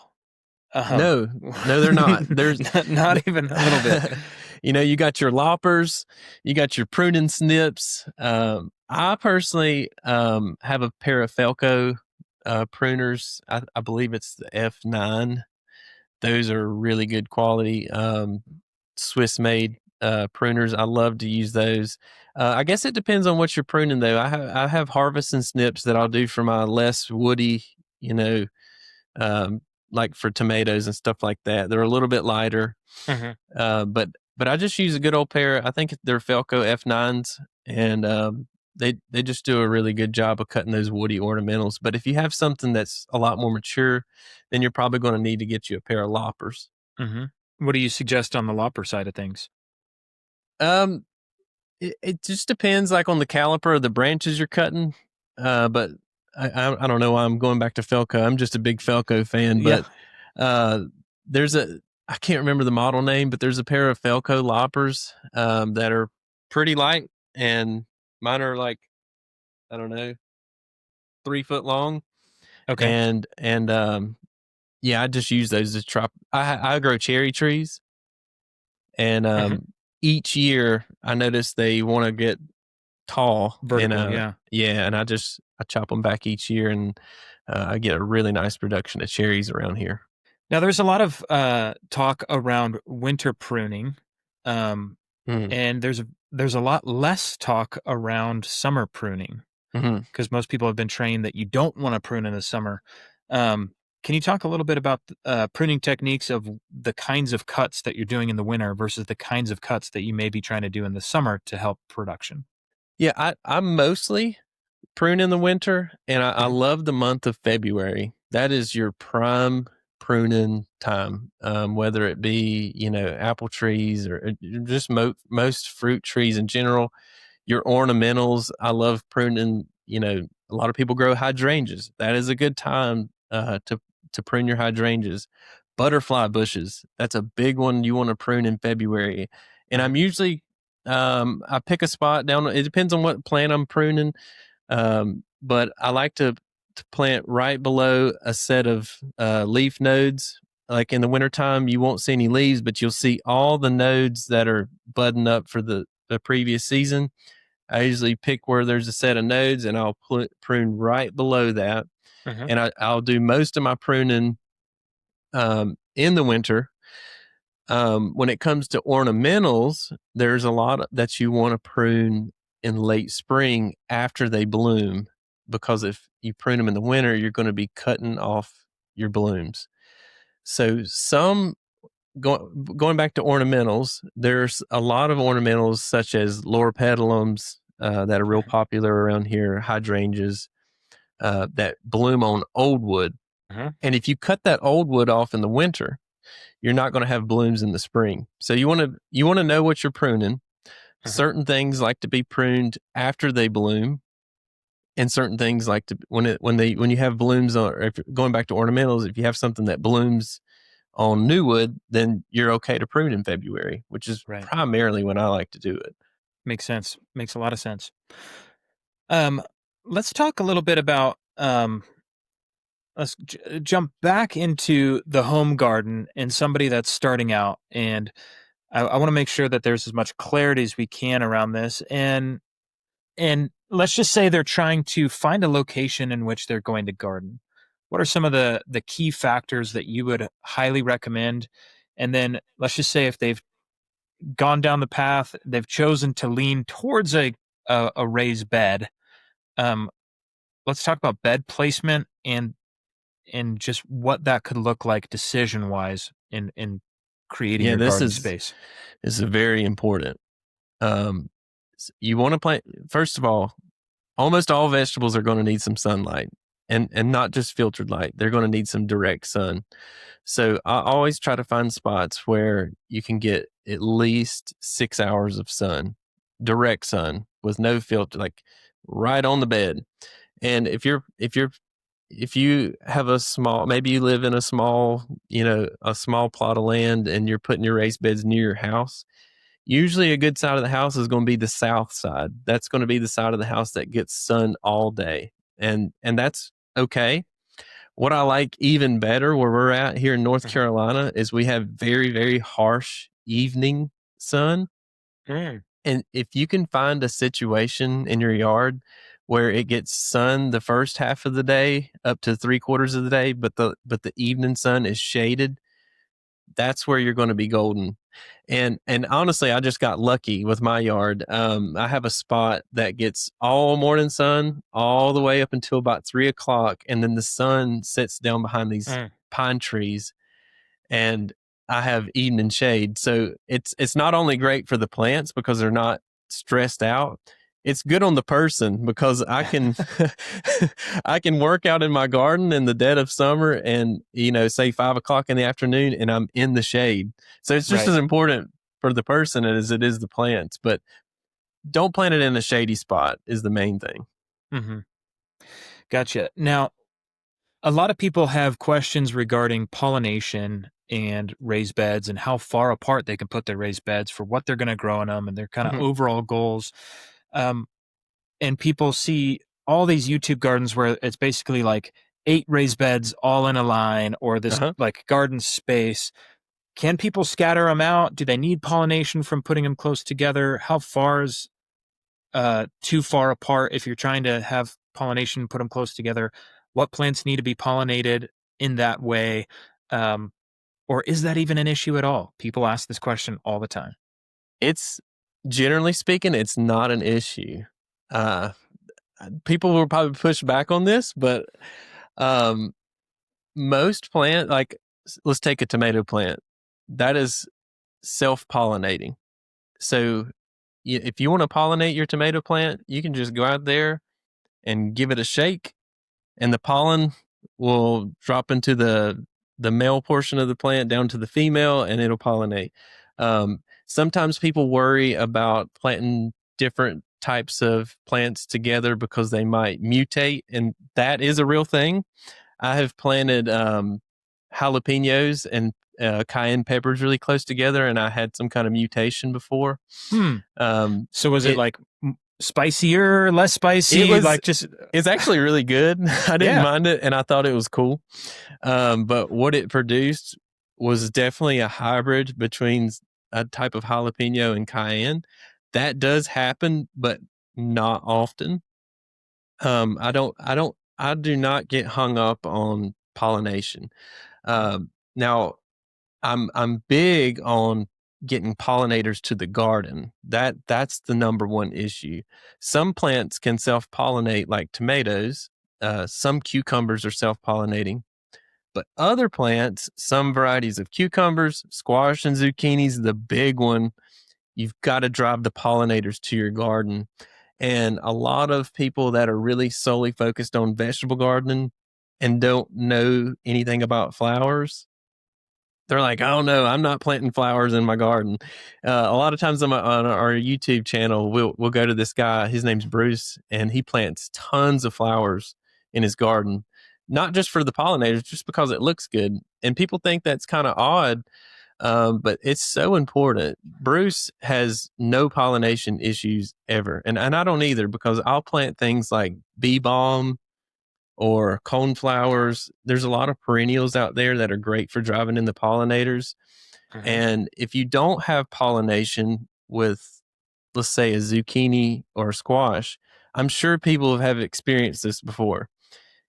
Um, No, no, they're not. There's, not even a little bit. you got your loppers, you got your pruning snips. I personally have a pair of Felco pruners. I believe it's the F9. Those are really good quality, Swiss made pruners. I love to use those. I guess it depends on what you're pruning, though. I have harvest and snips that I'll do for my less woody, you know, um, like for tomatoes and stuff like that. They're a little bit lighter, Mm-hmm. but I just use a good old pair. I think they're Felco F9s, and they just do a really good job of cutting those woody ornamentals. But if you have something that's a lot more mature, then you're probably going to need to get you a pair of loppers. Mm-hmm. What do you suggest on the lopper side of things? Um, it just depends, like on the caliper of the branches you're cutting. But I don't know why I'm going back to Felco. I'm just a big Felco fan, Yeah. but uh, there's I can't remember the model name, but there's a pair of Felco loppers that are pretty light, and mine are like, I don't know, 3 foot long, Okay. and yeah, I just use those to chop. I grow cherry trees, and Mm-hmm. each year I notice they want to get tall, and Vertical. Yeah. yeah, and I chop them back each year, and I get a really nice production of cherries around here. Now, there's a lot of talk around winter pruning, um, Mm-hmm. and there's a lot less talk around summer pruning Mm-hmm. because most people have been trained that you don't want to prune in the summer. Um, can you talk a little bit about pruning techniques of the kinds of cuts that you're doing in the winter versus the kinds of cuts that you may be trying to do in the summer to help production? Yeah, I'm mostly prune in the winter, and I Hmm. love the month of February. That is your prime pruning time, whether it be, apple trees or just most fruit trees in general. Your ornamentals, I love pruning. A lot of people grow hydrangeas. That is a good time to prune your hydrangeas. Butterfly bushes, that's a big one you want to prune in February. And Hmm. I'm usually I pick a spot down. It depends on what plant I'm pruning, but I like to plant right below a set of leaf nodes. Like in the wintertime, you won't see any leaves, but you'll see all the nodes that are budding up for the previous season. I usually pick where there's a set of nodes, and I'll prune right below that. Hmm. And I'll do most of my pruning in the winter. When it comes to ornamentals, there's a lot that you want to prune in late spring after they bloom, because if you prune them in the winter, you're going to be cutting off your blooms. So going back to ornamentals, there's a lot of ornamentals such as loropetalums that are real popular around here, hydrangeas that bloom on old wood. Hmm. And if you cut that old wood off in the winter, you're not going to have blooms in the spring. So you want to know what you're pruning. Hmm. Certain things like to be pruned after they bloom, and certain things like to when you have blooms on. Or if going back to ornamentals, if you have something that blooms on new wood, then you're okay to prune in February, which is Right. primarily when I like to do it. Makes sense. Makes a lot of sense. Um, let's talk a little bit about let's jump back into the home garden and somebody that's starting out. And I want to make sure that there's as much clarity as we can around this. And let's just say they're trying to find a location in which they're going to garden. What are some of the key factors that you would highly recommend? And then let's just say if they've gone down the path, they've chosen to lean towards a raised bed. Um, let's talk about bed placement and just what that could look like decision wise in creating Yeah, your this garden is space. this is very important. Um, you want to plant, first of all, almost all vegetables are going to need some sunlight, and not just filtered light. They're going to need some direct sun. So I always try to find spots where you can get at least 6 hours of sun, direct sun with no filter, like right on the bed. And if you have a small, maybe you live in a small plot of land, and you're putting your raised beds near your house, usually a good side of the house is going to be the south side. That's going to be the side of the house that gets sun all day. And that's okay. what I like even better where we're at here in North Mhm. Carolina is we have very, very harsh evening sun. Mm. And if you can find a situation in your yard where it gets sun the first half of the day up to 3/4 of the day, but the evening sun is shaded, that's where you're going to be golden. And honestly, I just got lucky with my yard. I have a spot that gets all morning sun all the way up until about 3 o'clock, and then the sun sets down behind these Mm. pine trees, and I have evening shade. So it's not only great for the plants because they're not stressed out. It's good on the person because I can I can work out in my garden in the dead of summer and say 5 o'clock in the afternoon and I'm in the shade. So it's just Right. as important for the person as it is the plants. But don't plant it in a shady spot is the main thing. Hmm. Gotcha. Now, a lot of people have questions regarding pollination and raised beds and how far apart they can put their raised beds for what they're going to grow in them and their kind of Mhm. overall goals. Um, and people see all these YouTube gardens where it's basically like 8 raised beds all in a line or this Uh-huh. like garden space. Can people scatter them out? Do they need pollination from putting them close together? How far is too far apart if you're trying to have pollination, put them close together? What plants need to be pollinated in that way? Um, or is that even an issue at all? People ask this question all the time. It's generally speaking, it's not an issue. Uh People will probably push back on this, but um most plant like let's take a tomato plant. That is self-pollinating. So if you want to pollinate your tomato plant, you can just go out there and give it a shake and the pollen will drop into the male portion of the plant down to the female and it'll pollinate. Sometimes people worry about planting different types of plants together because they might mutate, and that is a real thing. I have planted jalapenos and cayenne peppers really close together, and I had some kind of mutation before. Hmm. Um, So was it it like spicier, less it spicy? was Like just, it's actually really good. I didn't yeah. mind it, and I thought it was cool. But what it produced was definitely a hybrid between a type of jalapeno and cayenne. That does happen, but not often. I do not get hung up on pollination. Now I'm big on getting pollinators to the garden. That's the number one issue. Some plants can self-pollinate like tomatoes. Some cucumbers are self-pollinating, but other plants, some varieties of cucumbers, squash and zucchinis, the big one, you've got to drive the pollinators to your garden. And a lot of people that are really solely focused on vegetable gardening and don't know anything about flowers, they're like, "Oh no, I'm not planting flowers in my garden." A lot of times on our YouTube channel, we'll go to this guy. His name's Bruce, and he plants tons of flowers in his garden, not just for the pollinators, just because it looks good. And people think that's kind of odd, but it's so important. Bruce has no pollination issues ever, and I don't either because I'll plant things like bee balm or coneflowers. There's a lot of perennials out there that are great for driving in the pollinators. Mhm. And if you don't have pollination with, let's say, a zucchini or a squash, I'm sure people have experienced this before.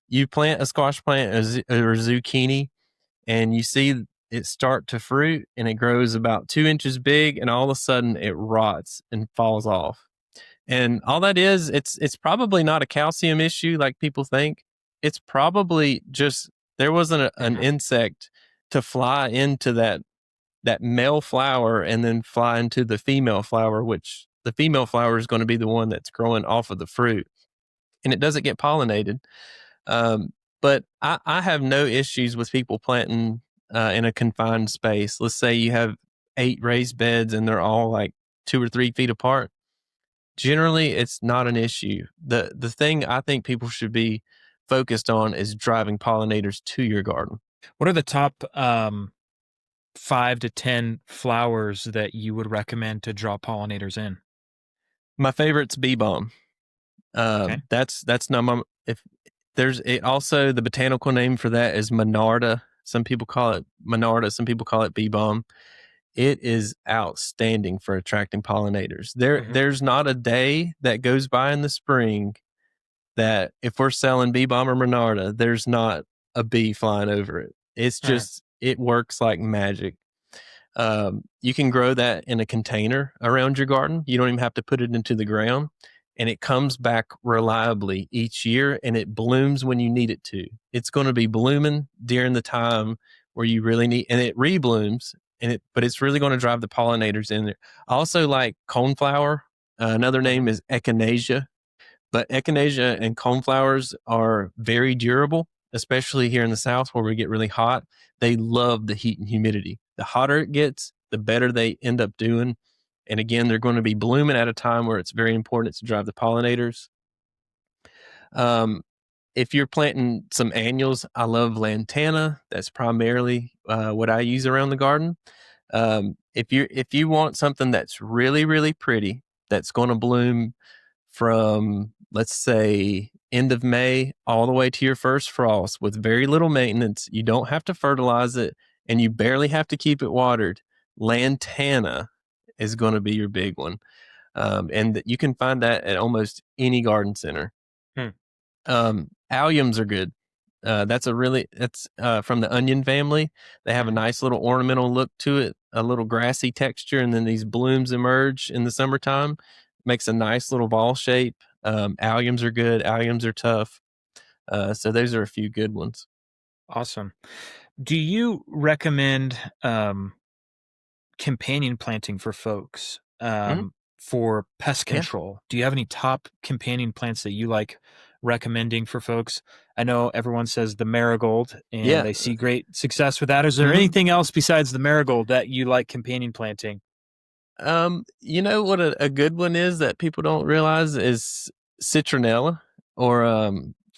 You plant a squash plant or a zucchini, and you see it start to fruit, and it grows about 2 inches big, and all of a sudden it rots and falls off. And all that is, it's probably not a calcium issue like people think. It's probably just there wasn't an Mhm. insect to fly into that male flower and then fly into the female flower, which the female flower is going to be the one that's growing off of the fruit, and it doesn't get pollinated. Um, but I have no issues with people planting in a confined space. Let's say you have 8 raised beds and they're all like 2 or 3 feet apart. Generally, it's not an issue. The thing I think people should be focused on is driving pollinators to your garden. What are the top 5 to 10 flowers that you would recommend to draw pollinators in? My favorite's bee balm. Okay. That's not my if There's it also the botanical name for that is Monarda. Some people call it Monarda. Some people call it bee balm. It is outstanding for attracting pollinators. There's not a day that goes by in the spring that if we're selling bee balm or Monarda, there's not a bee flying over it. It's just it works like magic. You can grow that in a container around your garden. You don't even have to put it into the ground, and it comes back reliably each year, and it blooms when you need it to. It's going to be blooming during the time where you really need, and it reblooms, but it's really going to drive the pollinators in there. I also like coneflower. Another name is echinacea, but echinacea and coneflowers are very durable, especially here in the South where we get really hot. They love the heat and humidity. The hotter it gets, the better they end up doing. And again, they're going to be blooming at a time where it's very important to drive the pollinators. If you're planting some annuals, I love lantana. That's primarily what I use around the garden. If you want something that's really, really pretty, that's going to bloom from, let's say, end of May all the way to your first frost with very little maintenance, you don't have to fertilize it, and you barely have to keep it watered, lantana is going to be your big one. And you can find that at almost any garden center. Alliums are good. That's from the onion family. They have a nice little ornamental look to it, a little grassy texture, and then these blooms emerge in the summertime. Makes a nice little ball shape. Alliums are good. Alliums are tough. So those are a few good ones. Awesome. Do you recommend companion planting for folks for pest control? Do you have any top companion plants that you like recommending for folks? I know everyone says the marigold, and they see great success with that. Is there anything else besides the marigold that you like companion planting? You know what a good one is that people don't realize is citronella, or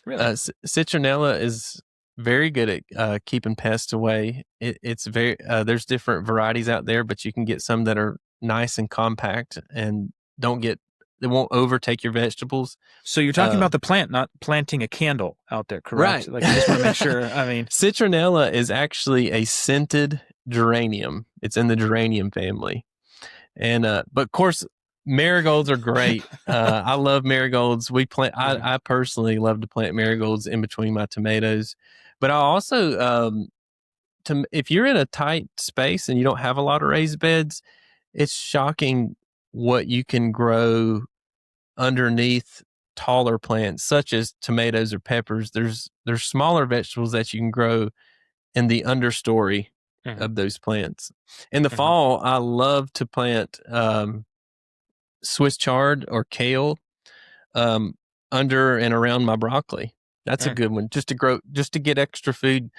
citronella is very good at keeping pests away. It's very there's different varieties out there, but you can get some that are nice and compact and they won't overtake your vegetables. So you're talking about the plant, not planting a candle out there, correct? Right. Like, I just want to make sure. I mean, citronella is actually a scented geranium. It's in the geranium family. And but of course, marigolds are great. I love marigolds. I personally love to plant marigolds in between my tomatoes. But I also, if you're in a tight space and you don't have a lot of raised beds, it's shocking what you can grow underneath taller plants, such as tomatoes or peppers. There's smaller vegetables that you can grow in the understory of those plants. In the fall, I love to plant Swiss chard or kale under and around my broccoli. That's a good one. Just to get extra food.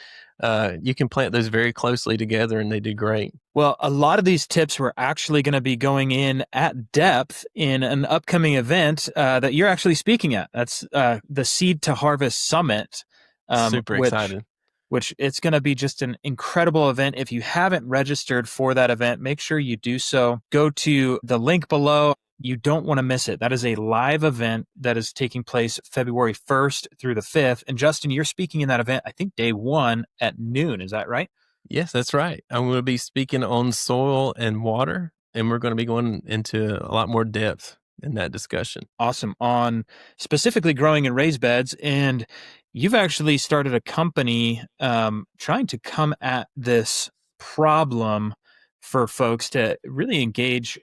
You can plant those very closely together and they do great. Well, a lot of these tips we're actually going to be going in at depth in an upcoming event that you're actually speaking at. That's the Seed to Harvest Summit. Super excited. Which it's going to be just an incredible event. If you haven't registered for that event, make sure you do so. Go to the link below. You don't want to miss it. That is a live event that is taking place February 1st through the 5th. And Justin, you're speaking in that event, I think day 1 at noon. Is that right? Yes, that's right. I'm going to be speaking on soil and water, and we're going to be going into a lot more depth in that discussion. Awesome. On specifically growing in raised beds. And you've actually started a company trying to come at this problem for folks to really engage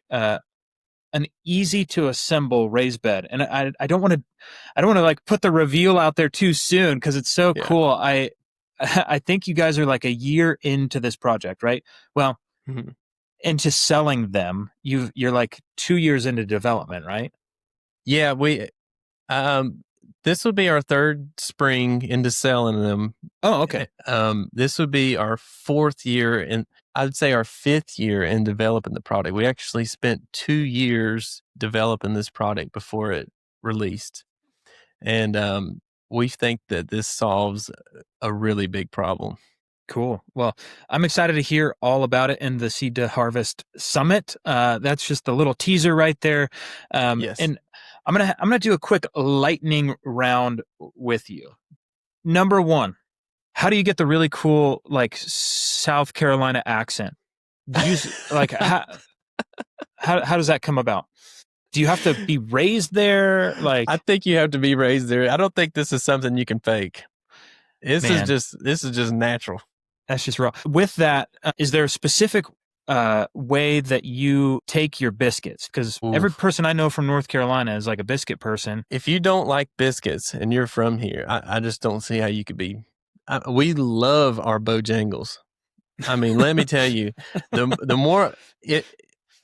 an easy to assemble raised bed. And I don't want to like put the reveal out there too soon because it's so cool. I think you guys are like a year into this project, right? Well, into selling them, you're like 2 years into development, right? Yeah, we this would be our third spring into selling them. Oh, okay. This would be our 4th year, and I'd say our 5th year in developing the product. We actually spent 2 years developing this product before it released. And we think that this solves a really big problem. Cool. Well, I'm excited to hear all about it in the Seed to Harvest Summit. That's just a little teaser right there. Yes. And I'm gonna do a quick lightning round with you. number one, how do you get the really cool like South Carolina accent? Did you like how does that come about? Do you have to be raised there? Like, I think you have to be raised there. I don't think this is something you can fake. This is man, just natural. that's just raw. With that, is there a specific way that you take your biscuits? Because every Oof. person I know from North Carolina is like a biscuit person. If you don't like biscuits and you're from here, I just don't see how you could be. We love our Bojangles. I mean, let me tell you, the more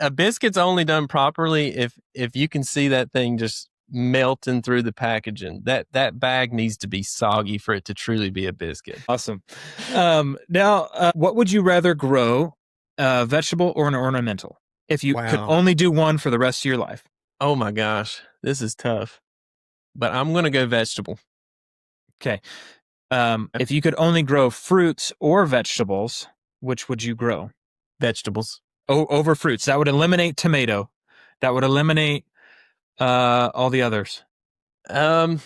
a biscuit's only done properly if you can see that thing just melting through the packaging. That bag needs to be soggy for it to truly be a biscuit. Awesome. Now, what would you rather grow, a vegetable or an ornamental? If you could Wow. only do one for the rest of your life. Oh my gosh, this is tough. But I'm gonna go vegetable. Okay. If you could only grow fruits or vegetables, which would you grow? Vegetables. Over fruits. That would eliminate tomato. That would eliminate all the others, Um,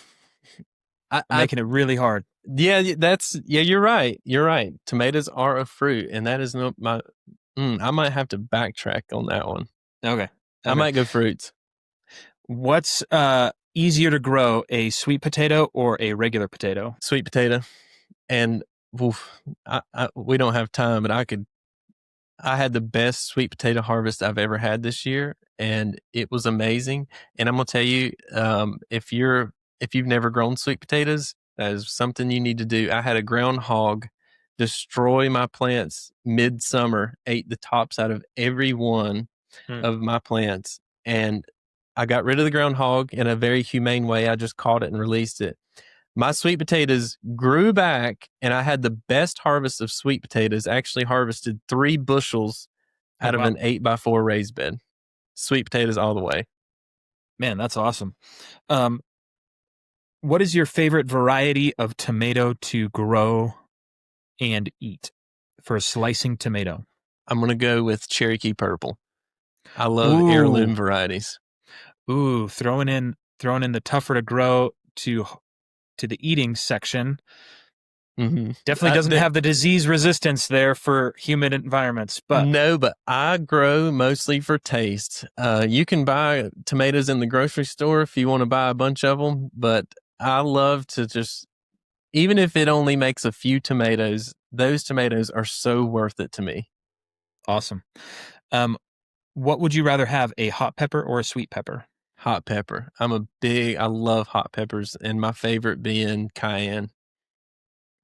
making it really hard. yeah, you're right. You're right. Tomatoes are a fruit, and that is not my. I might have to backtrack on that one. Okay. I might go fruits. What's easier to grow, a sweet potato or a regular potato? Sweet potato, and we don't have time, but I had the best sweet potato harvest I've ever had this year, and it was amazing. And I'm gonna tell you, if you've never grown sweet potatoes, that is something you need to do. I had a groundhog destroy my plants midsummer, ate the tops out of every one of my plants, and I got rid of the groundhog in a very humane way. I just caught it and released it. My sweet potatoes grew back, and I had the best harvest of sweet potatoes. I actually harvested 3 bushels out of an 8x4 raised bed. Sweet potatoes all the way. Man, that's awesome. What is your favorite variety of tomato to grow and eat for a slicing tomato? I'm going to go with Cherokee Purple. I love heirloom varieties. Ooh, throwing in the tougher to grow to the eating section. Mm-hmm. Definitely doesn't have the disease resistance there for humid environments, but no, but I grow mostly for taste. You can buy tomatoes in the grocery store if you want to buy a bunch of them, but I love to just, even if it only makes a few tomatoes, those tomatoes are so worth it to me. Awesome. What would you rather have, a hot pepper or a sweet pepper? Hot pepper. I love hot peppers, and my favorite being cayenne.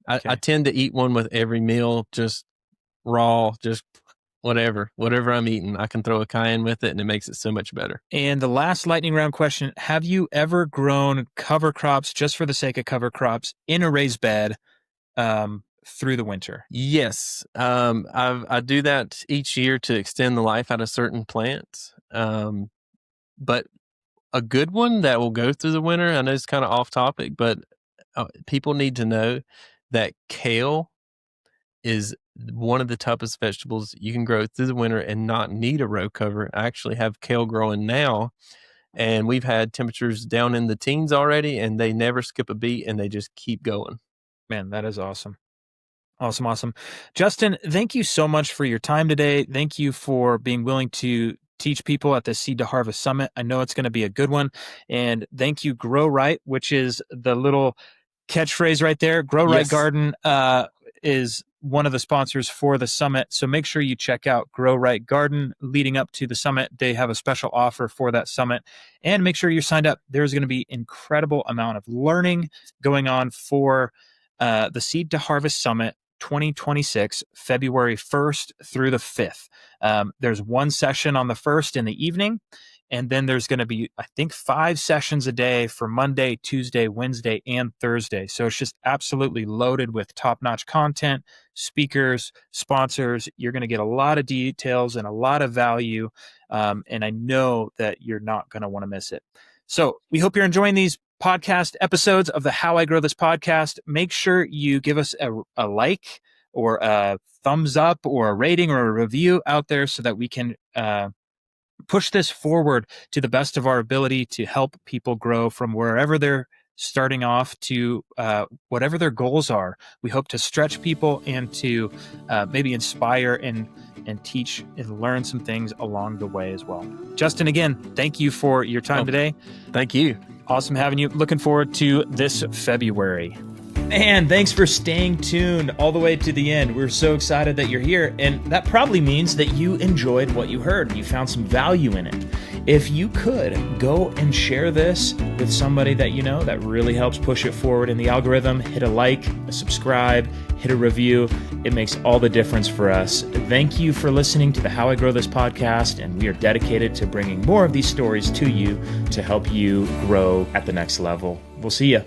I tend to eat one with every meal, just raw, just whatever I'm eating. I can throw a cayenne with it, and it makes it so much better. And the last lightning round question, have you ever grown cover crops just for the sake of cover crops in a raised bed through the winter? Yes. I do that each year to extend the life out of certain plants. But a good one that will go through the winter, I know it's kind of off topic, but people need to know that kale is one of the toughest vegetables you can grow through the winter and not need a row cover. I actually have kale growing now, and we've had temperatures down in the teens already, and they never skip a beat, and they just keep going. Man, that is awesome. Awesome. Justin, thank you so much for your time today. Thank you for being willing to teach people at the Seed to Harvest Summit. I know it's going to be a good one. And thank you, Grow Right, which is the little catchphrase right there. Grow Right Garden is one of the sponsors for the summit. So make sure you check out Grow Right Garden leading up to the summit. They have a special offer for that summit. And make sure you're signed up. There's going to be incredible amount of learning going on for the Seed to Harvest Summit 2026, February 1st through the 5th. There's one session on the 1st in the evening, and then there's going to be, I think, 5 sessions a day for Monday, Tuesday, Wednesday, and Thursday. So it's just absolutely loaded with top-notch content, speakers, sponsors. You're going to get a lot of details and a lot of value, and I know that you're not going to want to miss it. So we hope you're enjoying these podcast episodes of the How I Grow This podcast. Make sure you give us a like or a thumbs up or a rating or a review out there so that we can push this forward to the best of our ability to help people grow from wherever they're starting off to whatever their goals are. We hope to stretch people and to maybe inspire and teach and learn some things along the way as well. Justin, again, thank you for your time today. Thank you. Awesome having you. Looking forward to this February. Man, thanks for staying tuned all the way to the end. We're so excited that you're here, and that probably means that you enjoyed what you heard. You found some value in it. If you could, go and share this with somebody that you know that really helps push it forward in the algorithm. Hit a like, a subscribe, hit a review. It makes all the difference for us. Thank you for listening to the How I Grow This podcast, and we are dedicated to bringing more of these stories to you to help you grow at the next level. We'll see you.